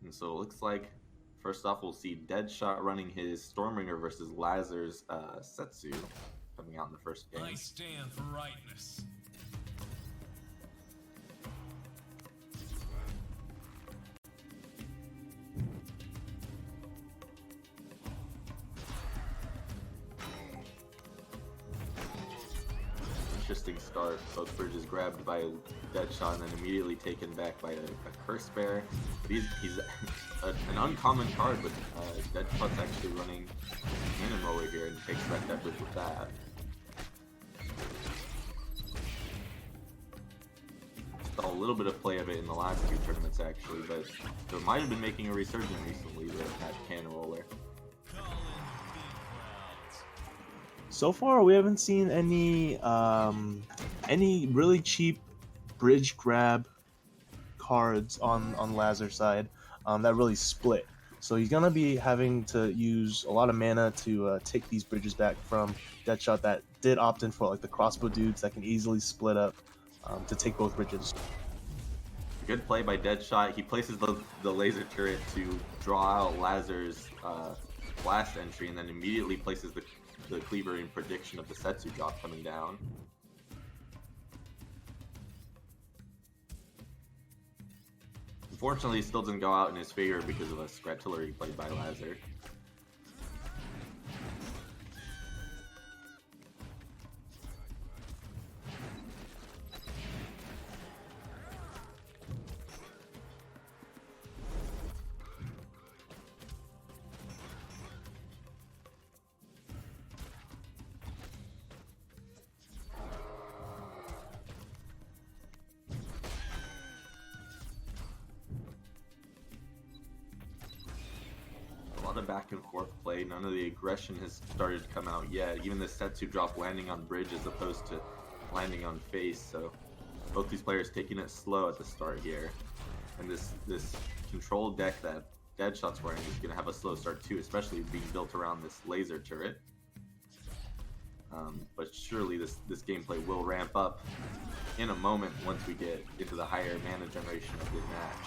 And so it looks like, first off, we'll see Deadshot running his Stormbringer versus Lazur's Setsu coming out in the first game. I stand for rightness. Interesting start. Both bridges grabbed by Deadshot and then immediately taken back by a Curse Bear. But he's an uncommon card, but Deadshot's actually running Cannon Roller here and takes back that bridge with that. Saw a little bit of play of it in the last two tournaments actually, but it might have been making a resurgence recently with that Cannon Roller. So far, we haven't seen any really cheap bridge grab cards on Lazur's side that really split. So he's gonna be having to use a lot of mana to take these bridges back from Deadshot that did opt in for like the crossbow dudes that can easily split up to take both bridges. Good play by Deadshot. He places the laser turret to draw out Lazur's blast entry, and then immediately places the cleaver in prediction of the Setsu drop coming down. Unfortunately, it still doesn't go out in his favor because of a Scratillery played by Lazur. A lot of back and forth play. None of the aggression has started to come out yet. Even the Setsu drop landing on bridge as opposed to landing on face. So both these players taking it slow at the start here. And this control deck that Deadshot's wearing is going to have a slow start too, especially being built around this laser turret. But surely this gameplay will ramp up in a moment once we get into the higher mana generation of the match.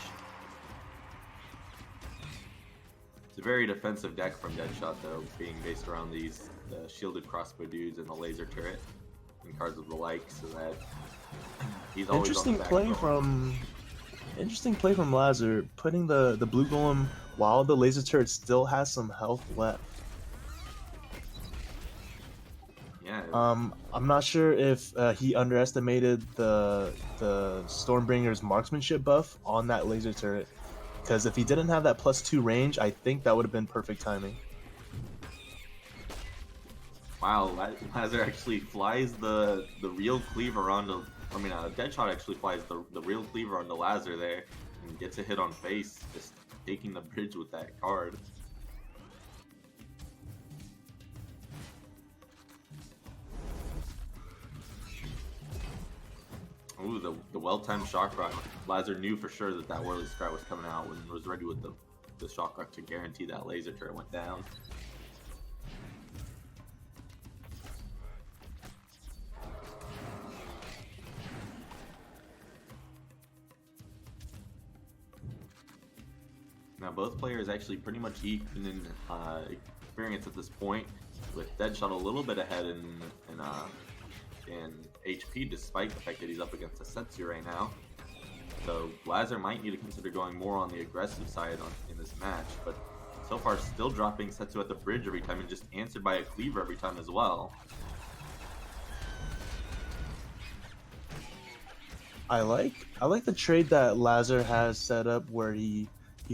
It's a very defensive deck from Deadshot though, being based around these shielded crossbow dudes and the laser turret and cards of the like, so that he's always Interesting on the play backbone. from Lazur, putting the blue golem while the laser turret still has some health left. Yeah. I'm not sure if he underestimated the Stormbringer's marksmanship buff on that laser turret, because if he didn't have that +2 range, I think that would have been perfect timing. Wow, Lazur actually flies the real cleaver onto. I mean, Deadshot actually flies the real cleaver onto Lazur there and gets a hit on face, just taking the bridge with that card. Ooh, the well-timed shock rock. Lazur knew for sure that Whirly Scrat was coming out and was ready with the shock rock to guarantee that laser turret went down. Now both players actually pretty much even in experience at this point, with Deadshot a little bit ahead in HP, despite the fact that he's up against a Setsu right now. So Lazur might need to consider going more on the aggressive side in this match, but so far still dropping Setsu at the bridge every time and just answered by a cleaver every time as well. I like the trade that Lazur has set up where he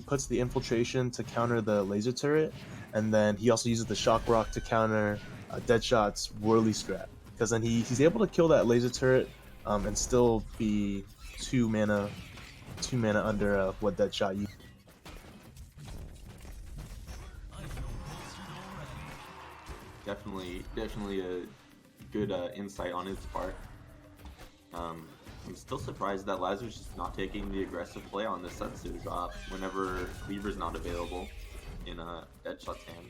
puts the infiltration to counter the laser turret, and then he also uses the shock rock to counter Deadshot's Whirly Scrat. Because then he's able to kill that laser turret and still be 2 mana under what Deadshot used. Definitely a good insight on his part. I'm still surprised that Lazur's just not taking the aggressive play on the Setsu drop whenever Cleaver's not available in Deadshot's hand.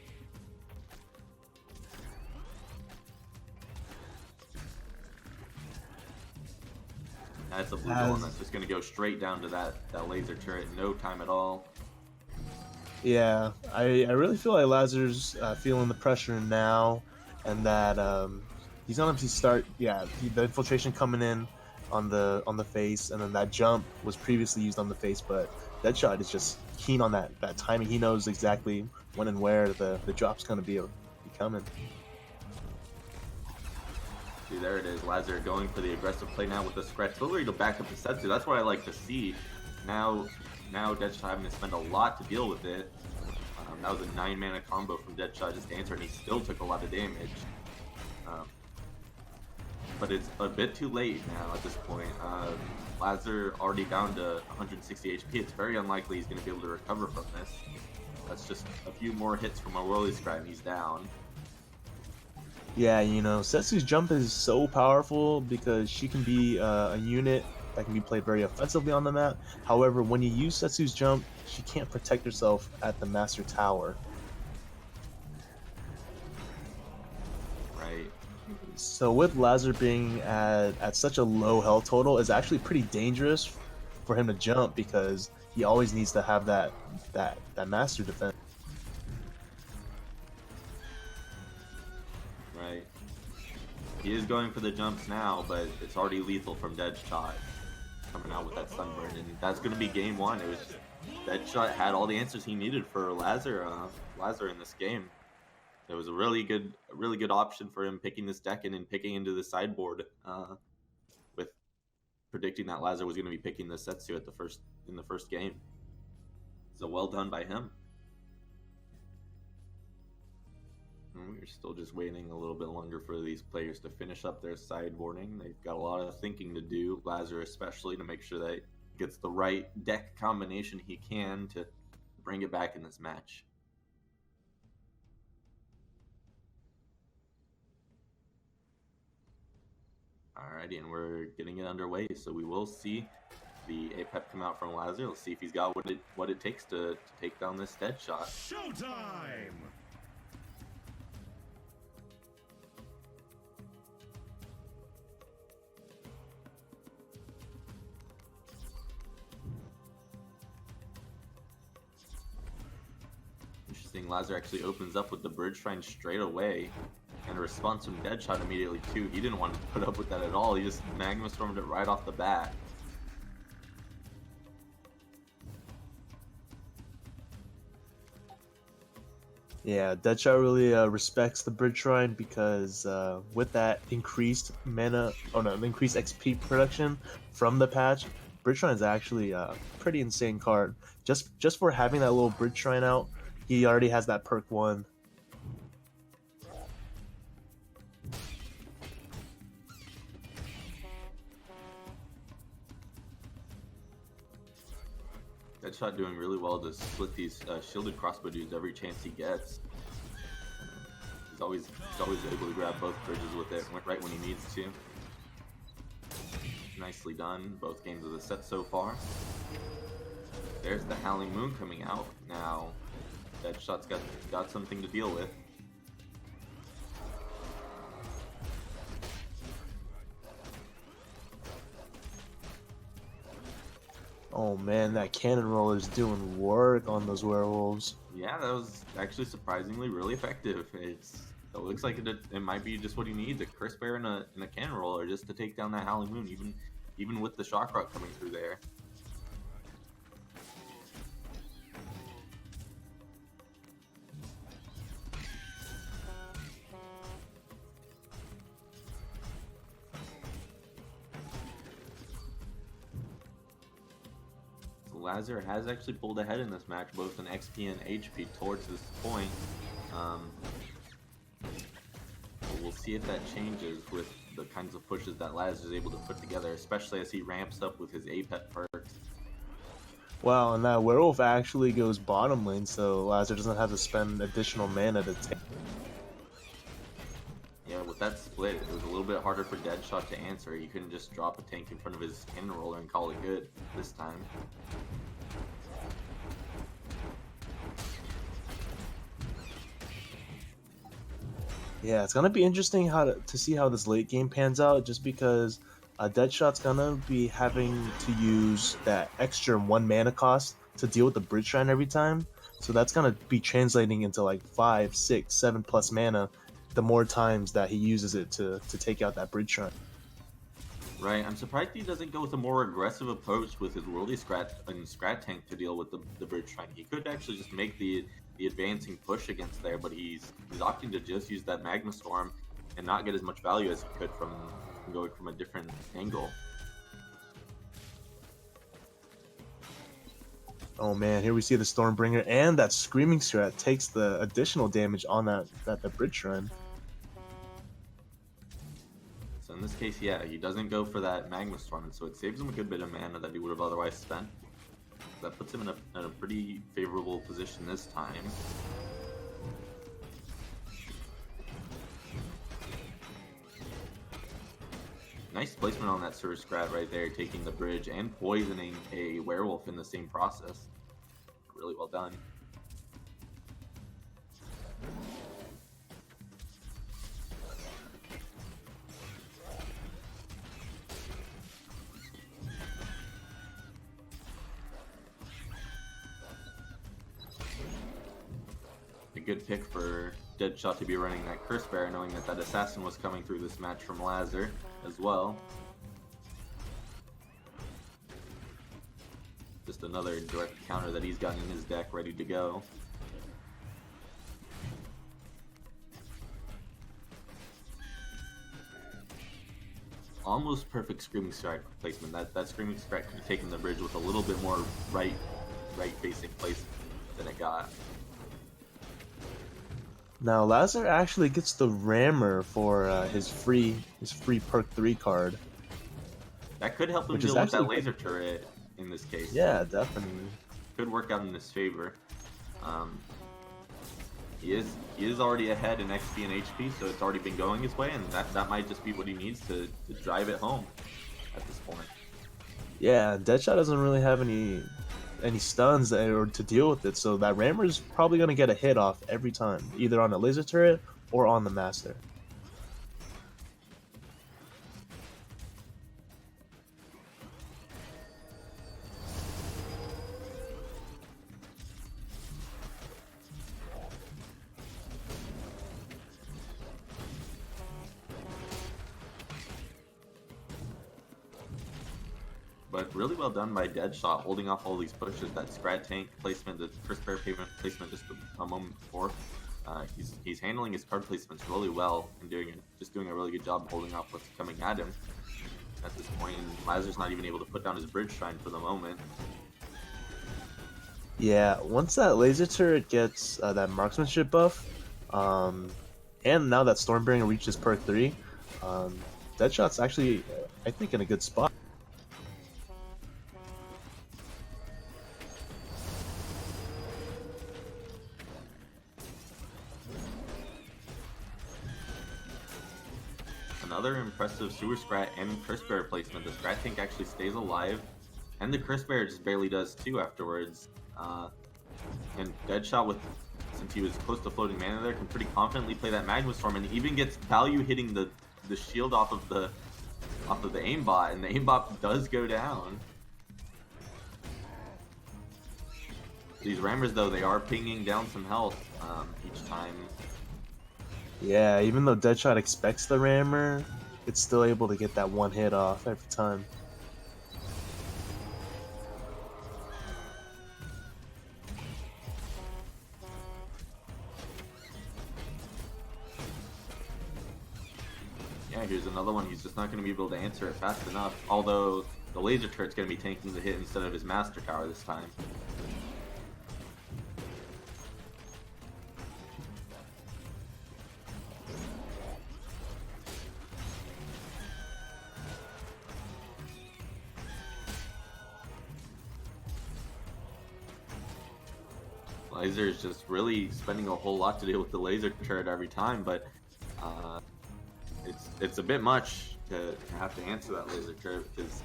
That's a blue one that's just going to go straight down to that laser turret, no time at all. Yeah, I really feel like Lazar's feeling the pressure now, and that he's gonna have to start. Yeah, the infiltration coming in on the face, and then that jump was previously used on the face, but Deadshot is just keen on that timing. He knows exactly when and where the drop's gonna be coming. See, there it is. Lazur going for the aggressive play now with the scratch. Still ready to back up the Setsu. That's what I like to see. Now Deadshot having to spend a lot to deal with it. That was a 9-mana combo from Deadshot just to answer, and he still took a lot of damage. But it's a bit too late now at this point. Lazur already down to 160 HP. It's very unlikely he's going to be able to recover from this. That's just a few more hits from a Whirly Scribe and he's down. Yeah, you know, Setsu's jump is so powerful because she can be a unit that can be played very offensively on the map. However, when you use Setsu's jump, she can't protect herself at the Master Tower. Right. So with Lazur being at such a low health total, it's actually pretty dangerous for him to jump because he always needs to have that Master defense. Right. He is going for the jumps now, but it's already lethal from Deadshot coming out with that Sunburn, and that's going to be game one. It was just, Deadshot had all the answers he needed for Lazur in this game. It was a really good option for him picking this deck and then picking into the sideboard with predicting that Lazur was going to be picking the Setsu in the first game. So well done by him. We're still just waiting a little bit longer for these players to finish up their sideboarding. They've got a lot of thinking to do, Lazur especially, to make sure that he gets the right deck combination he can to bring it back in this match. Alrighty, and we're getting it underway, so we will see the APEP come out from Lazur. Let's see if he's got what it takes to take down this Deadshot. Showtime! Interesting, Lazur actually opens up with the Bridge Shrine straight away, and a response from Deadshot immediately too. He didn't want to put up with that at all. He just Magma Stormed it right off the bat. Yeah, Deadshot really respects the Bridge Shrine because with that increased increased XP production from the patch, Bridge Shrine is actually a pretty insane card. Just for having that little Bridge Shrine out, he already has that perk 1. Deadshot doing really well to split these shielded crossbow dudes every chance he gets. He's always able to grab both bridges with it right when he needs to. Nicely done, both games of the set so far. There's the Howling Moon coming out. Now, Deadshot's got something to deal with. Oh man, that cannon roller is doing work on those werewolves. Yeah, that was actually surprisingly really effective. It looks like it might be just what he needs, a crisp air and a cannon roller just to take down that Howling Moon, even with the shock rock coming through there. Lazur has actually pulled ahead in this match, both in XP and HP towards this point. We'll see if that changes with the kinds of pushes that Lazur is able to put together, especially as he ramps up with his APEP perks. Wow, and that werewolf actually goes bottom lane, so Lazur doesn't have to spend additional mana to take. Yeah, with that split, it was a little bit harder for Deadshot to answer. He couldn't just drop a tank in front of his cannon roller and call it good this time. Yeah, it's gonna be interesting to see how this late game pans out, just because Deadshot's gonna be having to use that extra 1 mana cost to deal with the bridge shrine every time. So that's gonna be translating into like 5, 6, 7 plus mana the more times that he uses it to take out that bridge shrine. Right, I'm surprised he doesn't go with a more aggressive approach with his Worldy Scrat and Scrat Tank to deal with the Bridge Shrine. He could actually just make the advancing push against there, but he's opting to just use that Magma Storm and not get as much value as he could from going from a different angle. Oh man, here we see the Stormbringer, and that Screaming Strat takes the additional damage on that Bridge Shrine. So in this case, yeah, he doesn't go for that Magma Storm, and so it saves him a good bit of mana that he would have otherwise spent. That puts him in a pretty favorable position this time. Nice placement on that Sewer Scrat right there, taking the bridge and poisoning a werewolf in the same process. Really well done. A good pick for Deadshot to be running that Curse Bear, knowing that that Assassin was coming through this match from Lazur as well. Just another direct counter that he's got in his deck ready to go. Almost perfect Screaming Strike placement. That Screaming Strike could have taken the bridge with a little bit more right facing placement than it got. Now Lazur actually gets the Rammer for his free perk 3 card. That could help him deal with that laser turret in this case. Yeah, definitely. Could work out in his favor. He is already ahead in XP and HP, so it's already been going his way, and that might just be what he needs to drive it home at this point. Yeah, Deadshot doesn't really have any stuns or to deal with it, so that Rammer is probably going to get a hit off every time, either on the laser turret or on the master. But really well done by Deadshot, holding off all these pushes. That Scrat Tank placement, the Curse Bear pavement placement just a moment before. He's handling his card placements really well and doing a really good job holding off what's coming at him at this point. And Lazur's not even able to put down his bridge shrine for the moment. Yeah, once that laser turret gets that marksmanship buff, and now that Stormbringer reaches perk 3, Deadshot's actually, I think, in a good spot. Another impressive Sewer Scrat and Curse Bear placement. The Scrat Tank actually stays alive, and the Curse Bear just barely does too afterwards. And Deadshot, since he was close to floating mana there, can pretty confidently play that Magma Storm, and even gets value hitting the shield off of the aimbot, and the aimbot does go down. These Rammers, though, they are pinging down some health each time. Yeah, even though Deadshot expects the Rammer, it's still able to get that one hit off every time. Yeah, here's another one. He's just not going to be able to answer it fast enough. Although the laser turret's going to be tanking the hit instead of his Master Tower this time. Lazur is just really spending a whole lot to deal with the laser turret every time, but it's a bit much to have to answer that laser turret because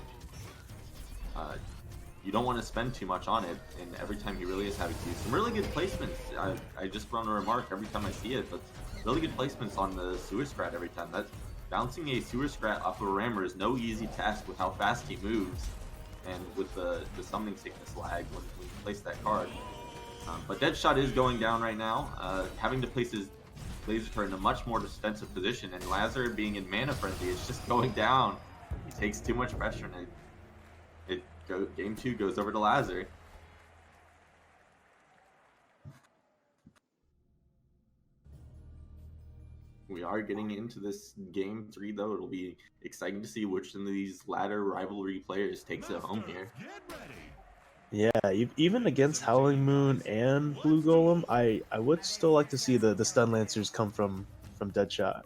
you don't want to spend too much on it, and every time he really is having to use some really good placements. I just want to remark every time I see it, but really good placements on the Sewer Scrat every time. That bouncing a Sewer Scrat off of a Rammer is no easy task with how fast he moves. and with the summoning sickness lag when you place that card. But Deadshot is going down right now, having to place his laser turret in a much more defensive position, and Lazur being in mana frenzy is just going down. He takes too much pressure, and game 2 goes over to Lazur. We are getting into this game 3 though. It'll be exciting to see which of these latter rivalry players takes it home here. Yeah, even against Howling Moon and Blue Golem, I would still like to see the Stun Lancers come from Deadshot.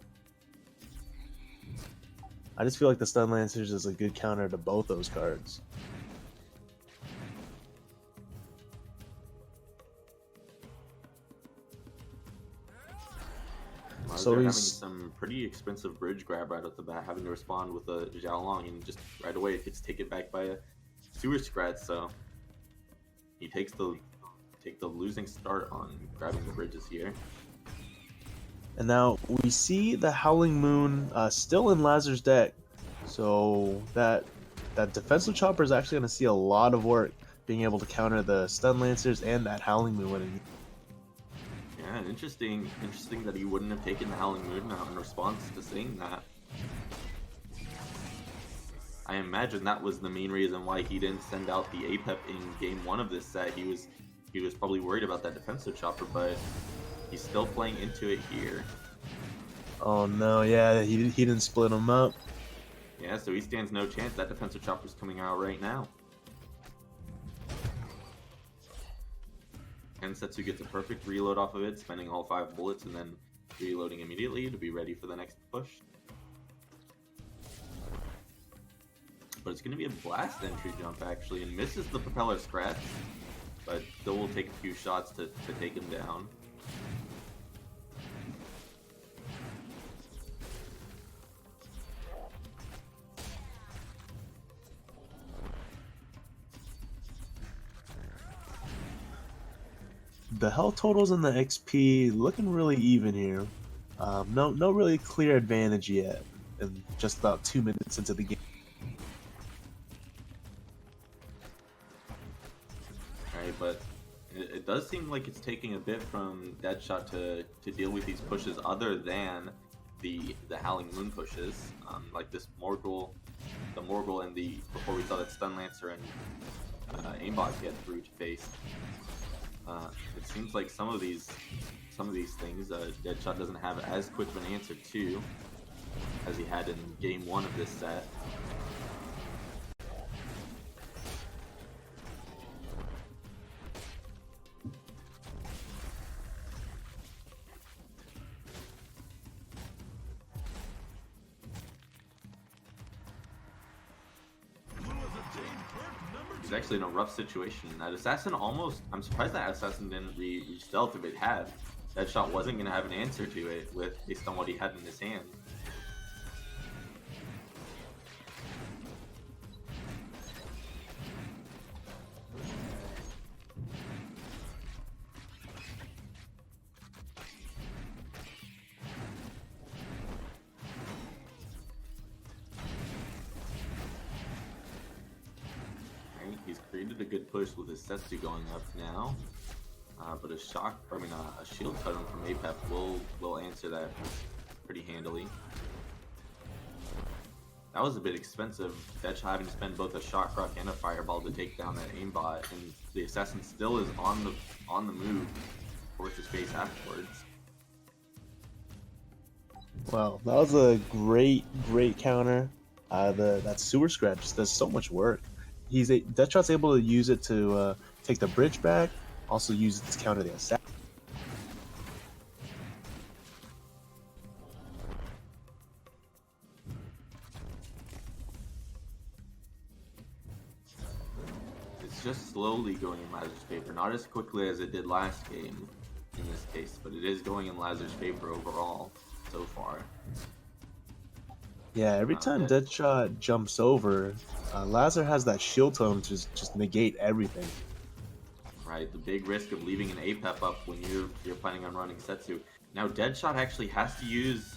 I just feel like the Stun Lancers is a good counter to both those cards. So he's having some pretty expensive bridge grab right off the bat, having to respond with a Xiaolong, and just right away it gets taken back by a Sewer Scratch, so he takes the losing start on grabbing the bridges here. And now we see the Howling Moon still in Lazur's deck, so that defensive chopper is actually going to see a lot of work being able to counter the Stun Lancers and that Howling Moon winning. Yeah, interesting that he wouldn't have taken the Howling Moon out in response to saying that. I imagine that was the main reason why he didn't send out the APEP in game 1 of this set. He was probably worried about that defensive chopper, but he's still playing into it here. Oh no, yeah, he didn't split them up. Yeah, so he stands no chance. That defensive chopper's coming out right now. And Setsu gets a perfect reload off of it, spending all 5 bullets and then reloading immediately to be ready for the next push. But it's going to be a blast entry jump actually, and misses the propeller scratch, but still will take a few shots to take him down. The health totals and the XP looking really even here. No really clear advantage yet, and just about 2 minutes into the game. Right, but it does seem like it's taking a bit from Deadshot to deal with these pushes other than the Howling Moon pushes, like this Morgul, the Morgul, and before we saw that Stun Lancer and aimbot get through to face. It seems like some of these things Deadshot doesn't have as quick of an answer to as he had in game 1 of this set. He's actually in a rough situation. That Assassin I'm surprised that Assassin didn't reach stealth. If it had, Deadshot wasn't going to have an answer to it based on what he had in his hand. He's created a good push with his Setsu going up now, but a shield totem from APEP will answer that pretty handily. That was a bit expensive. Deadshot having to spend both a shock rock and a fireball to take down that aimbot, and the assassin still is on the move towards his face afterwards. Wow, that was a great counter. That Sewer Scratch does so much work. Deadshot's able to use it to take the bridge back, also use it to counter the assassin. It's just slowly going in Lazur's favor, not as quickly as it did last game in this case, but it is going in Lazur's favor overall so far. Yeah, every time Deadshot jumps over, Lazur has that shield tone to just negate everything. Right, the big risk of leaving an APEP up when you're planning on running Setsu. Now Deadshot actually has to use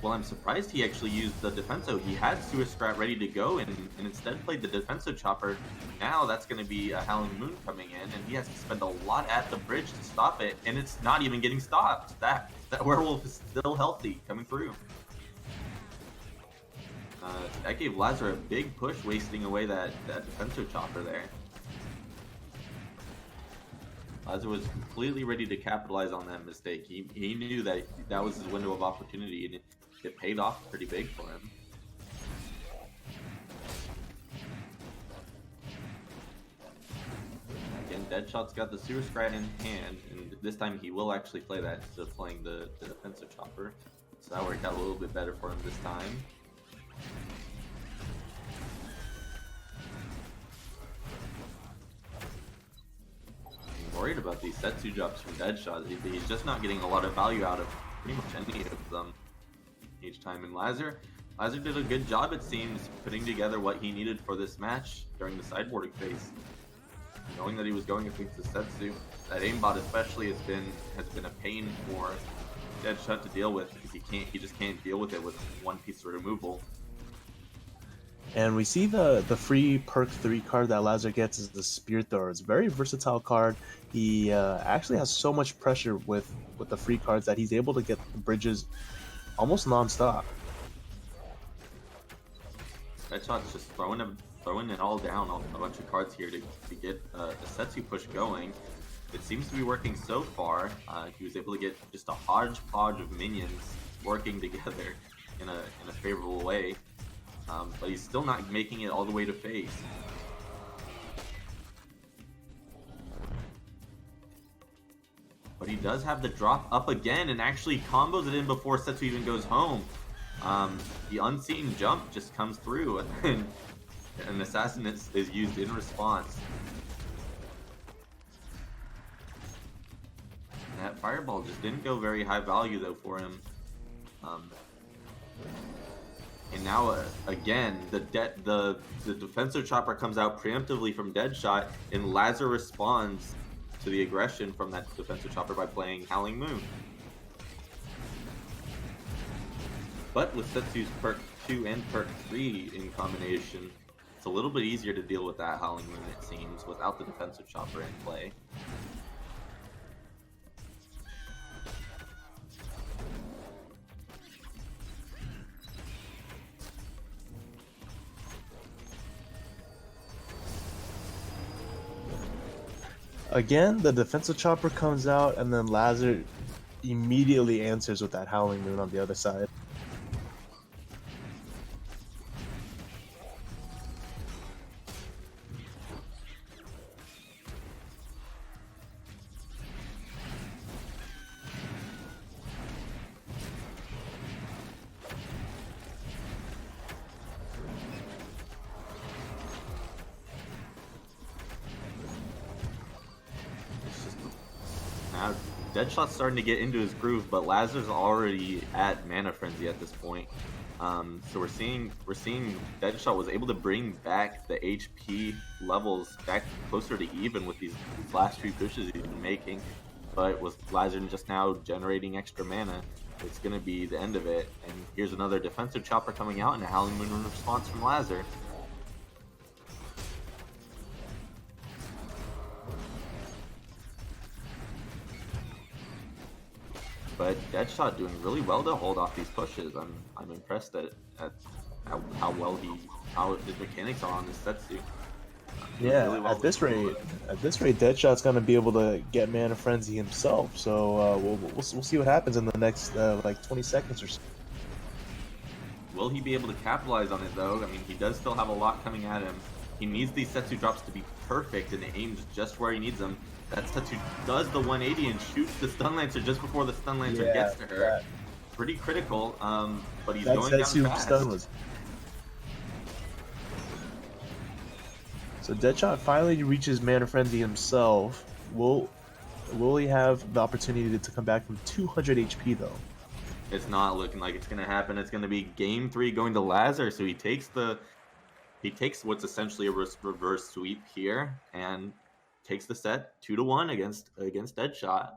well, I'm surprised he actually used the Defenso. He had Sewer Scrat ready to go and instead played the Defenso Chopper. Now that's going to be a Howling Moon coming in, and he has to spend a lot at the bridge to stop it, and it's not even getting stopped. That Werewolf is still healthy, coming through. That gave Lazur a big push, wasting away that Defenso Chopper there. Lazur was completely ready to capitalize on that mistake. He knew that that was his window of opportunity, and it paid off pretty big for him. Again, Deadshot's got the Sewer Scrat in hand, and this time he will actually play that instead of playing the Defensive Chopper. So that worked out a little bit better for him this time. Worried about these Setsu drops from Deadshot. He's just not getting a lot of value out of pretty much any of them each time. And Lazur did a good job, it seems, putting together what he needed for this match during the sideboarding phase. Knowing that he was going against the Setsu, that aimbot especially has been a pain for Deadshot to deal with, because he just can't deal with it with one piece of removal. And we see the free perk 3 card that Lazur gets is the Spear Thrower. It's a very versatile card. He actually has so much pressure with the free cards that he's able to get the bridges almost non-stop. Deadshot's just throwing it all down on a bunch of cards here to get a Setsu push going. It seems to be working so far. He was able to get just a hodgepodge of minions working together in a favorable way. But he's still not making it all the way to phase. But he does have the drop up again and actually combos it in before Setsu even goes home. The unseen jump just comes through and an assassin is used in response. That fireball just didn't go very high value though for him. And now, again, the Defenso Chopper comes out preemptively from Deadshot, and Lazur responds to the aggression from that Defenso Chopper by playing Howling Moon. But with Setsu's perk 2 and perk 3 in combination, it's a little bit easier to deal with that Howling Moon, it seems, without the Defenso Chopper in play. Again, the Defensive Chopper comes out, and then Lazur immediately answers with that Howling Moon on the other side. Now, Deadshot's starting to get into his groove, but Lazur's already at Mana Frenzy at this point. So we're seeing Deadshot was able to bring back the HP levels back closer to even with these last few pushes he's been making. But with Lazur just now generating extra mana, it's going to be the end of it. And here's another Defensive Chopper coming out and a Howling Moon in response from Lazur. But Deadshot doing really well to hold off these pushes. I'm impressed at how his mechanics are on this Setsu. Yeah, really well at this rate, Deadshot's gonna be able to get Mana Frenzy himself. So we'll see what happens in the next like 20 seconds or so. Will he be able to capitalize on it though? I mean, he does still have a lot coming at him. He needs these Setsu drops to be perfect, and it aims just where he needs them. That Setsu does the 180 and shoots the Stun Lancer just before the Stun Lancer gets to her. Yeah. Pretty critical, but he's going down fast. Stun was... So Deadshot finally reaches Mana Frenzy himself. Will he have the opportunity to come back from 200 HP though? It's not looking like it's gonna happen. It's gonna be game 3 going to Lazur. So he takes what's essentially a reverse sweep here and takes the set 2-1 against Deadshot.